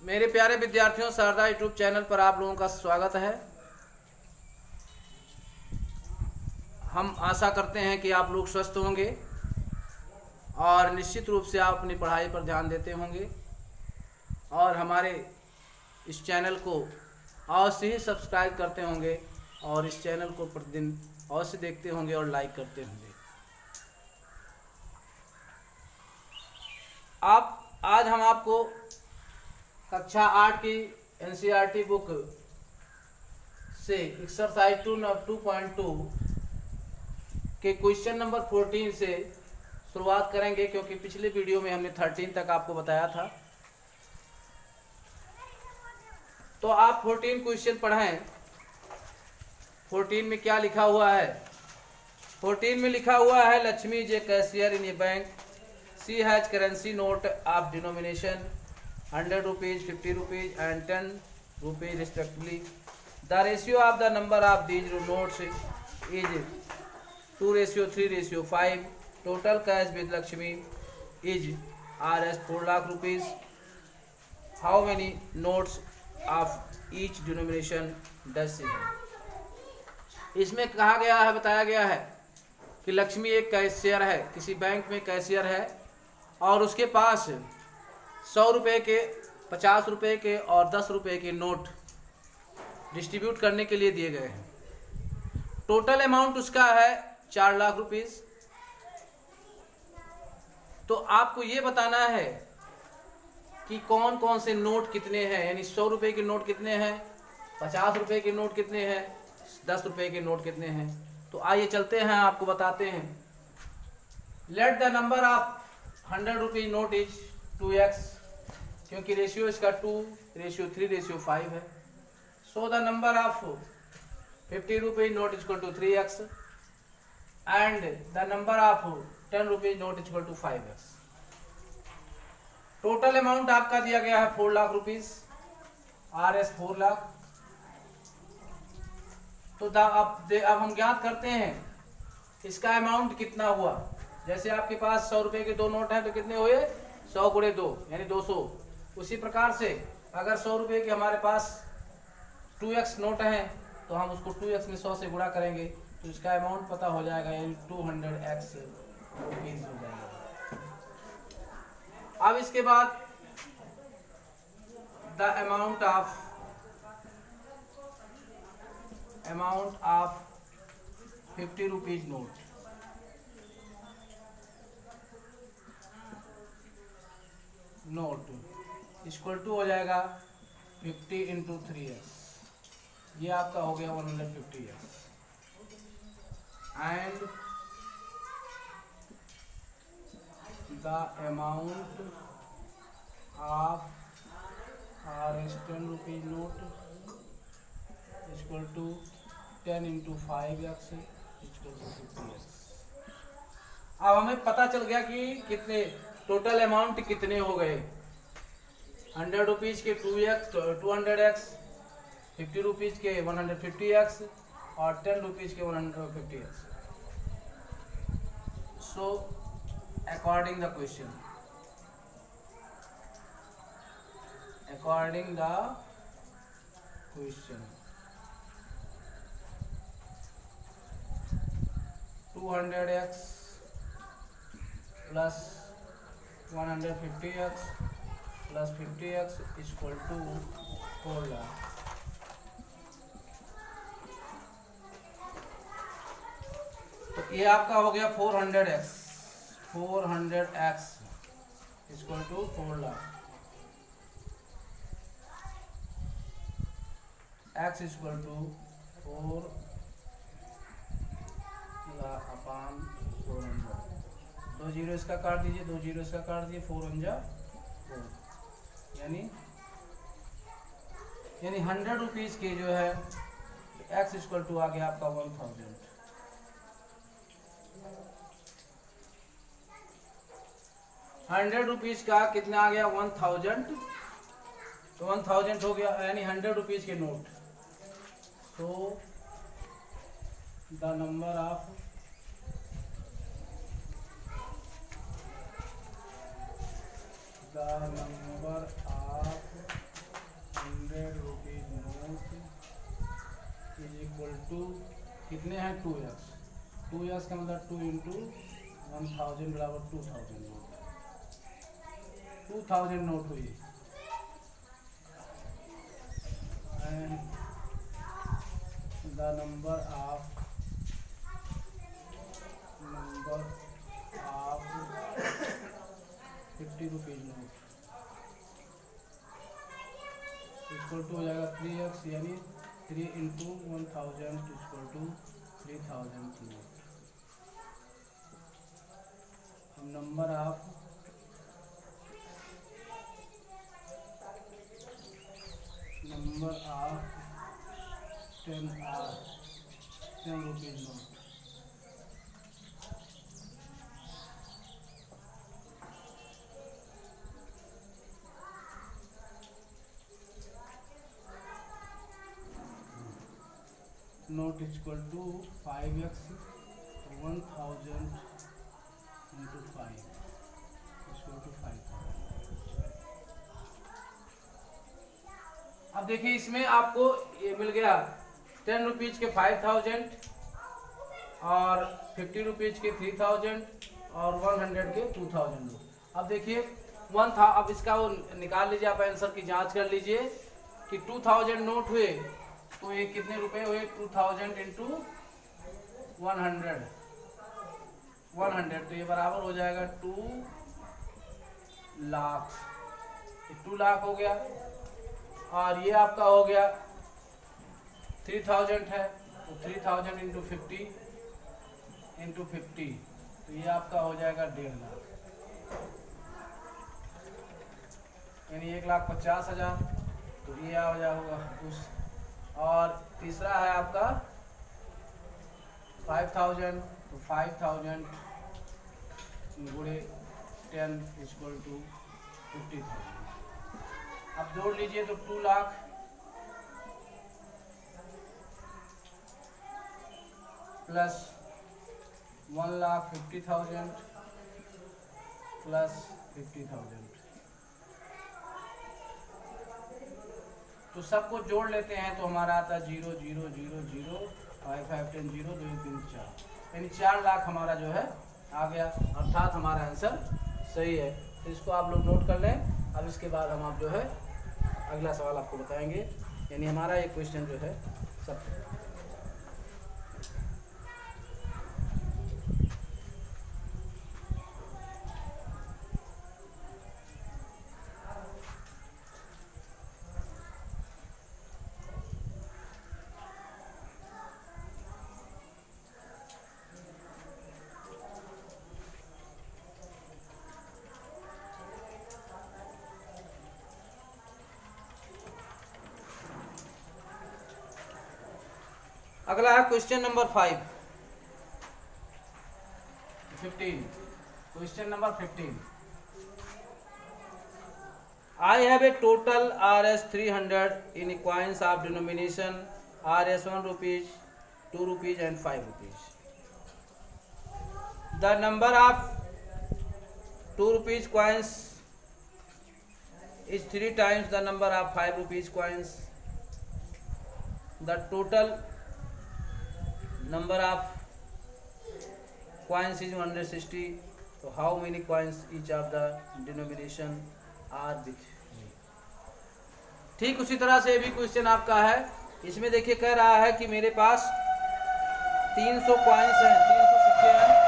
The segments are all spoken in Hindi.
मेरे प्यारे विद्यार्थियों, शारदा यूट्यूब चैनल पर आप लोगों का स्वागत है। हम आशा करते हैं कि आप लोग स्वस्थ होंगे और निश्चित रूप से आप अपनी पढ़ाई पर ध्यान देते होंगे और हमारे इस चैनल को अवश्य ही सब्सक्राइब करते होंगे और इस चैनल को प्रतिदिन अवश्य देखते होंगे और लाइक करते होंगे। आज हम आपको कक्षा 8 की एनसीईआरटी बुक से एक्सरसाइज 2.2 के क्वेश्चन नंबर 14 से शुरुआत करेंगे, क्योंकि पिछले वीडियो में हमने 13 तक आपको बताया था। तो आप 14 क्वेश्चन पढ़ें। 14 में क्या लिखा हुआ है? 14 में लिखा हुआ है, Lakshmi is a cashier in A bank. She has currency note of denomination 100 rupees, 50 rupees and 10 rupees respectively. The ratio of the number of these notes is 2:3:5. Total cash with Lakshmi is Rs 4 lakh rupees. How many notes of each denomination does she have? इसमें कहा गया है, बताया गया है कि लक्ष्मी एक कैशियर है, किसी बैंक में कैशियर है और उसके पास 100 रुपये के, 50 रुपये के और 10 रुपये के नोट डिस्ट्रीब्यूट करने के लिए दिए गए हैं। टोटल अमाउंट उसका है 4 लाख रुपीस। तो आपको ये बताना है कि कौन कौन से नोट कितने हैं, यानी 100 रुपये के नोट कितने हैं, 50 रुपये के नोट कितने हैं, 10 रुपये के नोट कितने हैं। तो आइए चलते हैं, आपको बताते हैं। Let the number of 100 rupees note is 2x, क्योंकि रेशियो इसका 2:3:5 है। So the number of 50 rupees note equal to 3x and the number of 10 rupees note equal to 5x। Total amount आपका दिया गया है 4 लाख रुपीज, Rs 4 लाख। तो अब हम ज्ञात करते हैं इसका अमाउंट कितना हुआ। जैसे आपके पास 100 रुपये के 2 नोट हैं तो कितने हुए, 100 गुणे 2 यानी 200। उसी प्रकार से अगर 100 रुपये के हमारे पास 2x नोट हैं तो हम उसको 2x में 100 से गुणा करेंगे तो इसका अमाउंट पता हो जाएगा, यानी 200x रुपीज हो जाएगा। अब इसके बाद the amount of 50 rupees note equal to हो जाएगा 50 इंटू 3x, ये आपका हो गया 150x। And the amount of Rs 10 rupees note equal to 10 into 5x equal to 50x। अब हमें पता चल गया कि कितने टोटल अमाउंट कितने हो गए। 100 रुपीज के 200x, 50 रुपीज के 150x और 10 रुपीज के 150x। So according the question, according the question 200x plus 150x plus 50x equal to 4 lakh. तो ये आपका हो गया 400x equal to 4 lakh. x equal to 4 lakh upon 400। 2 zero इसका काट दीजिए, 2 जीरो इसका काट दीजिए, 4 × 4 यानी 100 रुपीज के जो है x इक्वल टू आ गया आपका 1000। 100 रुपीज का कितना आ गया, 1000। तो 1000 हो गया, यानी 100 रुपीज के नोट। तो the number of the number of equal to कितने हैं 2x। 2x का मतलब 2 इंटू 1000 बराबर 2000 नोट। 2000 नोट हुई। And the number of 50 rupees note equal to हो जाएगा 3x, यानी 3 into 1000 equal to 3000 note. Number of ten rupees note. Note equal to 5x 1000 into 5 equal to 5000। अब देखिए इसमें आपको ये मिल गया 10 रुपीज के 5000 और 50 रुपीज के 3000 और 100 के 2000। अब देखिए वन था, अब इसका वो निकाल लीजिए, आप आंसर की जांच कर लीजिए कि 2000 नोट हुए तो ये कितने रुपए हुए। 2000 इंटू 100 तो ये बराबर हो जाएगा 2 लाख। 2 लाख हो गया। और ये आपका हो गया 3000 है तो 3000 इंटू 50 तो ये आपका हो जाएगा 1.5 लाख, यानी 1,50,000। तो ये आ जाएगा उस। और तीसरा है आपका 5000 तो 5000 गुणे 10 इक्वल टू 50,000। अब जोड़ लीजिए तो 2 लाख प्लस 1,50,000 प्लस 50,000। तो सबको जोड़ लेते हैं तो हमारा आता है 0 0 0 0 5 5 10 0 2 3 4, यानी 4 लाख हमारा जो है आ गया, अर्थात हमारा आंसर सही है। तो इसको आप लोग नोट कर लें। अब इसके बाद हम आप जो है अगला सवाल आपको बताएंगे, यानी हमारा ये क्वेश्चन जो है सब। अगला है question number 15। Question number 15। I have a total Rs 300 in coins of denomination Rs 1 rupees, 2 rupees and 5 rupees. The number of 2 rupees coins is 3 times the number of 5 rupees coins. The total number of coins is 160. So how many coins each of the denomination are with me? ठीक उसी तरह से भी क्वेश्चन आपका है। इसमें देखिए कह रहा है कि मेरे पास 300 कॉइन्स हैं, 300 सिक्के हैं।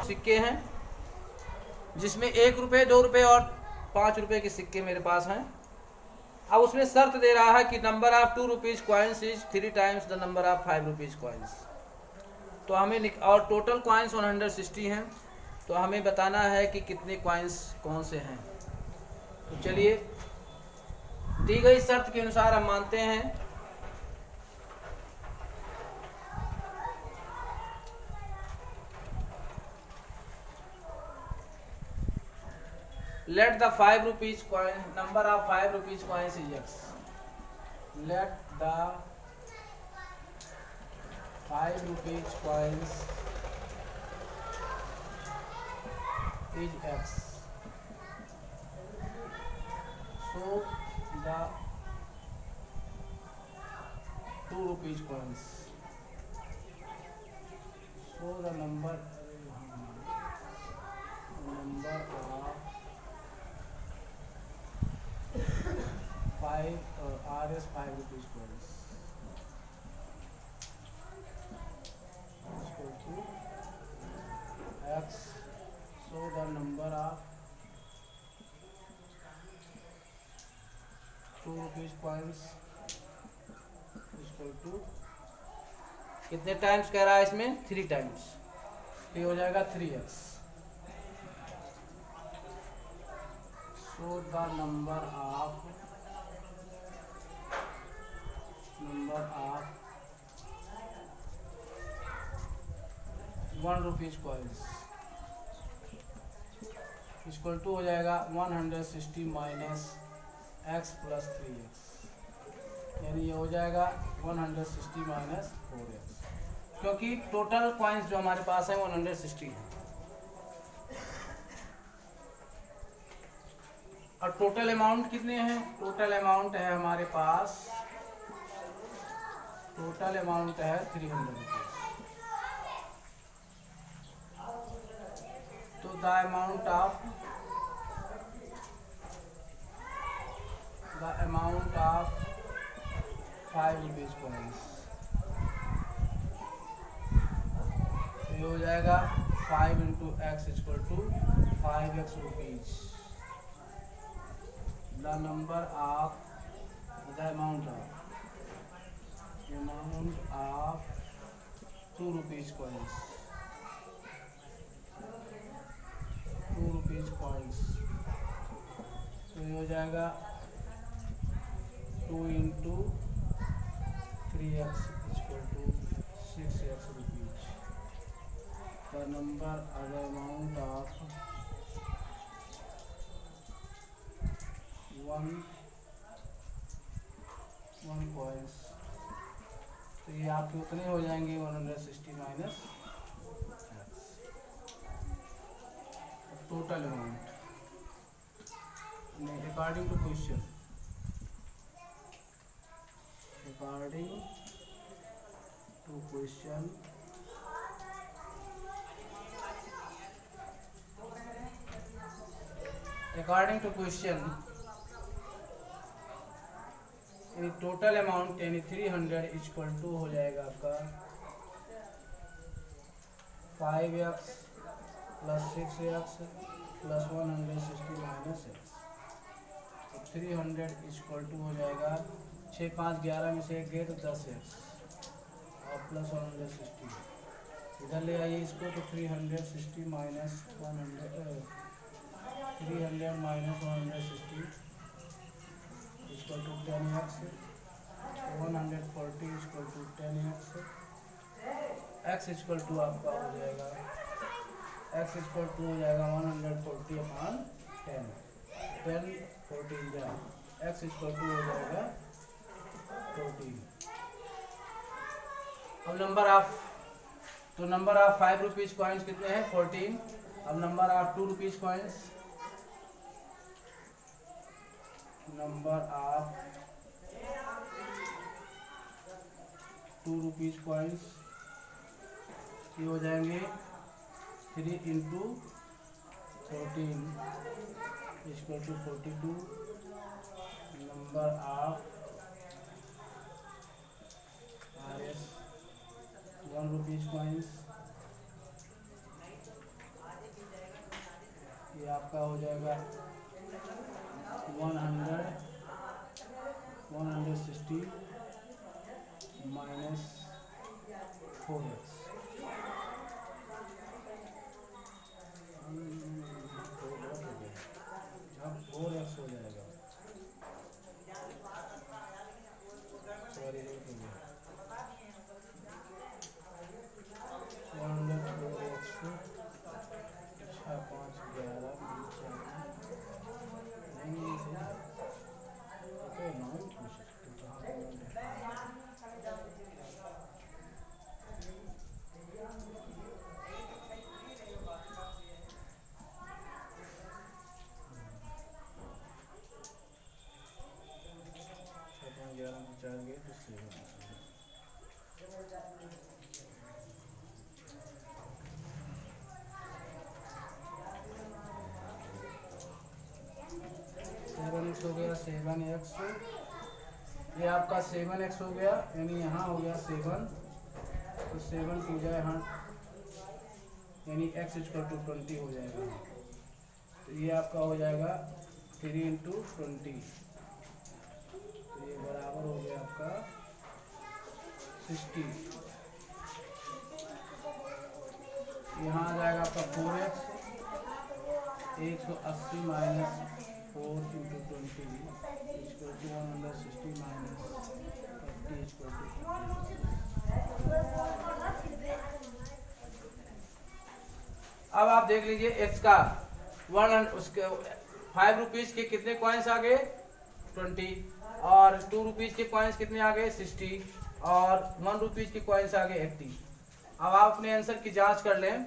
सिक्के हैं जिसमें 1 रुपये, 2 रुपये और 5 रुपये के सिक्के मेरे पास हैं। अब उसमें शर्त दे रहा है कि number of 2 rupees coins is 3 times the number of 5 rupees coins. तो हमें और टोटल कॉइन्स 160 हैं, तो हमें बताना है कि कितने कॉइन्स कौन से हैं। तो चलिए दी गई शर्त के अनुसार हम मानते हैं Let the 5 rupees coin, number of 5 rupees coins is x. Let the 5 rupees coins is x. So the 2 rupees coins. So the number of 5 R is 5 rupees coins. Equal to x. So the number of 2 rupees coins equal to कितने टाइम्स कह रहा है इसमें 3 टाइम्स, ये हो जाएगा 3x. So the number of 1 rupees coins equal to हो जाएगा 160 माइनस x प्लस 3x, यानी ये हो जाएगा 160 माइनस 4x, क्योंकि टोटल कॉइन्स जो हमारे पास है 160 है. और टोटल अमाउंट कितने हैं? टोटल अमाउंट है हमारे पास, टोटल अमाउंट है 300 रुपीज. तो the amount of 5 rupees coins, ये हो जाएगा 5 into x equal to 5x rupees. The number of the amount of 2 rupees coins, 2 rupees coins, तो ये हो जाएगा 2 into 3x equal to 6x rupees. The number the amount of 1 coins, तो ये आपके उतने हो जाएंगे 160 minus total amount. According to question, according to question total amount यानी 300 इक्वल टू हो जाएगा आपका 5x plus 6x plus 160 minus x. तो 300 इक्वल टू हो जाएगा 6 5 11 में से 1 गए तो 10x और प्लस 160. इधर ले आइए इसको, तो 360 minus 100 300 minus 160 equal to 10x. 140 equal to 10x. x equal to आपका हो जाएगा, x इक्वल टू हो जाएगा 140 अपॉन 10 14 जाए, x इक्वल टू हो जाएगा 14. अब नंबर ऑफ 5 रुपीज कॉइन्स कितने हैं? 14. अब number of 2 rupees coins, number of 2 rupees coins ये हो जाएंगे 3 into 14 equal to 42. Number of 1 rupees coins ये आपका हो जाएगा 160 माइनस 4x. अब 4x हो जाएगा, सॉरी 104x 6 5 11 एक्स हो गया 7x, ये आपका 7x हो गया, यानी यहाँ हो गया 7, तो 7 टू जाए यहाँ, यानी x इक्वल टू 20 हो जाएगा। तो ये आपका हो जाएगा 3 इंटू 20, तो ये बराबर हो गया आपका 60। यहाँ आ जाएगा आपका 4x, 180 minus 4 into 20 equal to 160 minus 30 equal to 50। अब आप देख लीजिए x का उसके 5 रुपीज के कितने कॉइन्स आ गए 20, और 2 रुपीज के कॉइन्स कितने आ गए 60, और 1 रुपीज के कॉइन्स आ गए 80। अब आप अपने आंसर की जांच कर लें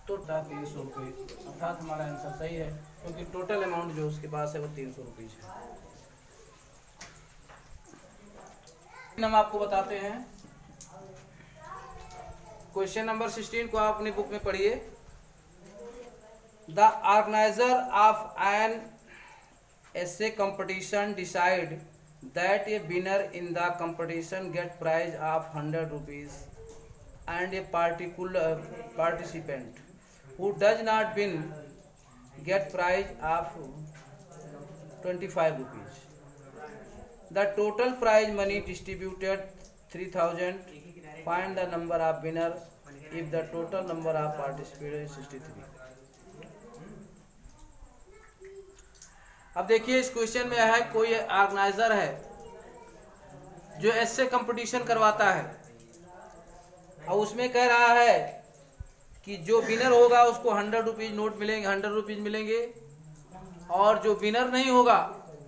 तो 300 रुपये, अर्थात हमारा आंसर सही है, क्योंकि टोटल अमाउंट जो उसके पास है वो 300 रुपीज है। हम आपको बताते हैं क्वेश्चन नंबर 16 को आप अपनी बुक में पढ़िए। The organiser of an essay competition decide that a winner in the competition get prize of 100 rupees and a particular participant who does not win get prize of 25 rupees. The total prize money distributed 3000. Find the number of winner if the total number of participants is 63. अब देखिए इस क्वेश्चन में है कोई ऑर्गेनाइजर है जो ऐसे कंपटीशन करवाता है, और उसमें कह रहा है कि जो विनर होगा उसको 100 रुपीज नोट मिलेंगे, 100 रुपीज मिलेंगे, और जो विनर नहीं होगा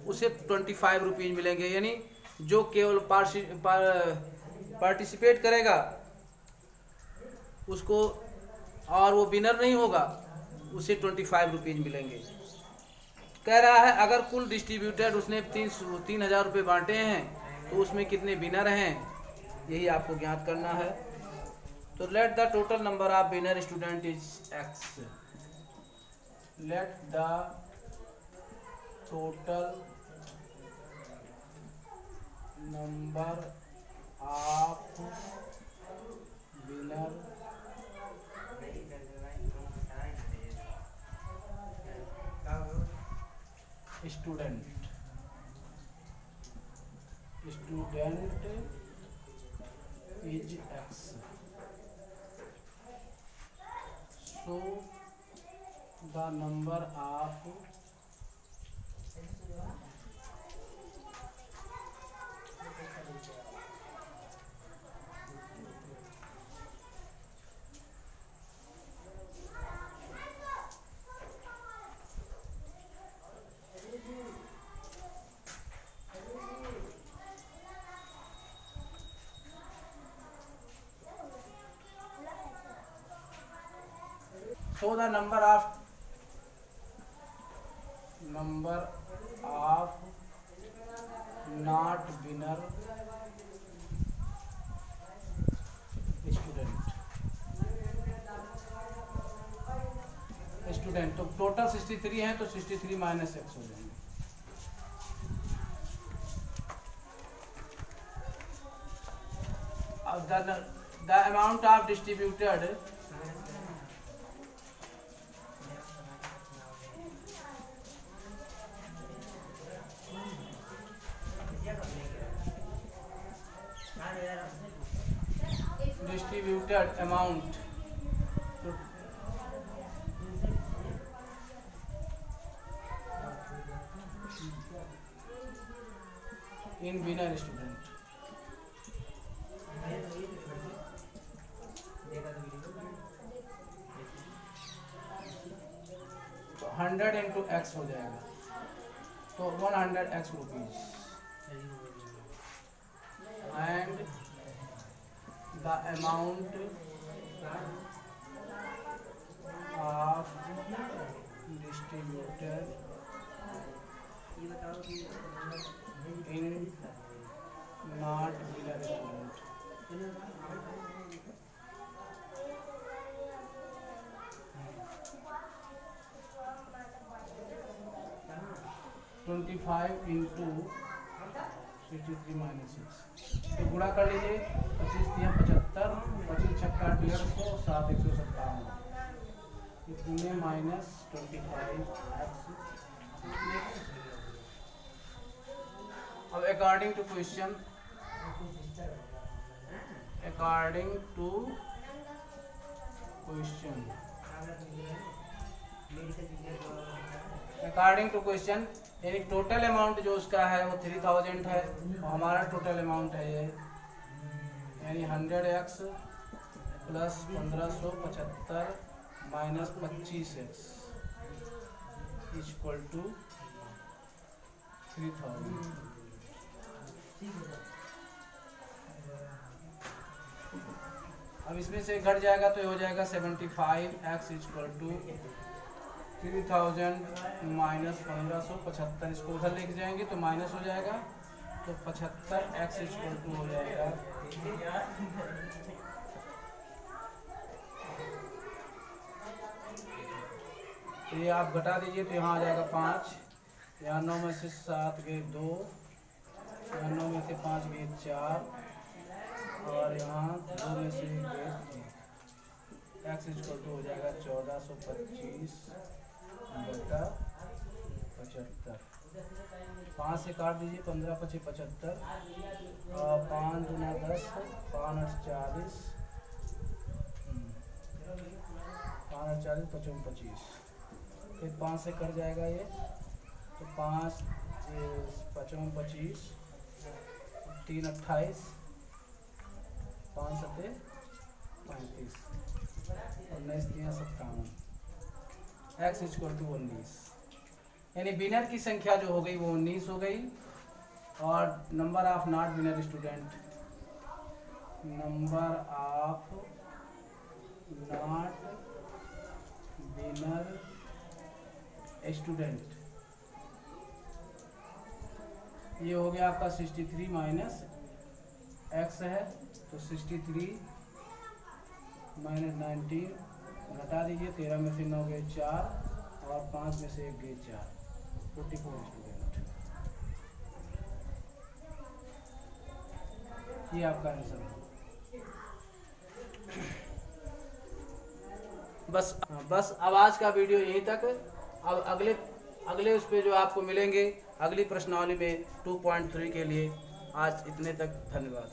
उसे 25 रुपीज मिलेंगे। यानी जो केवल पार्टिसिपेट करेगा उसको, और वो विनर नहीं होगा उसे 25 रुपीज मिलेंगे। कह रहा है अगर कुल डिस्ट्रीब्यूटेड उसने 3000 रुपये बांटे हैं तो उसमें कितने विनर हैं, यही आपको ज्ञात करना है। तो let the total number of winner student is x। Let the total number of winner student is x। So the number of So the number of not winner student, तो टोटल 63 है तो 63 माइनस x हो जाएंगे। अब the amount of distributed amount in winner student, तो 100 इंटू x हो जाएगा, तो 100x rupees, and the amount of distributed in not winner student। 25 into 63 minus 6, तो गुणा कर लीजिए। 25 दिया 75, 25 छक्का 150, 7 157, इतने माइनस 25x। अब according to question, according to question, according to question यानी टोटल अमाउंट जो उसका है वो 3000 है, और हमारा टोटल अमाउंट है ये, यानी 100x plus 1575 minus 25x equal to 3000। अब इसमें से घट जाएगा तो ये हो जाएगा 75x इक्वल टू 3000 माइनस 1575, इसको उधर लेके जाएंगे तो माइनस हो जाएगा, तो 75x इक्वल टू हो जाएगा। तो ये आप घटा दीजिए तो यहाँ आ जाएगा 5, यहाँ 9 में से 7 गए 2, यहाँ 9 में से 5 गए 4, और यहाँ 2 में से गए 3। x इक्वल टू हो जाएगा 1425 बटा 75। 5 से काट दीजिए, 15 × 5 = 75, और 5 × 9 = 10, 5 × 40, 5 × 40 = 25। फिर 5 से कट जाएगा ये, तो 5 × 25, 3 × 28, 5 × 7 = 35, और 9 × 3 = 57, x इक्वल टू 19। यानी बिनर की संख्या जो हो गई वो 19 हो गई, और number of not winner student, number of not winner student, ये हो गया आपका 63 माइनस x है, तो 63 माइनस 19 घटा दीजिए, 13 में से 9 गए 4, और 5 में से 1 गए 4, 44 स्टूडेंट। ये आपका आंसर है। बस अब आज का वीडियो यहीं तक। अब अगले उस पे जो आपको मिलेंगे अगली प्रश्नावली में 2.3 के लिए। आज इतने तक, धन्यवाद।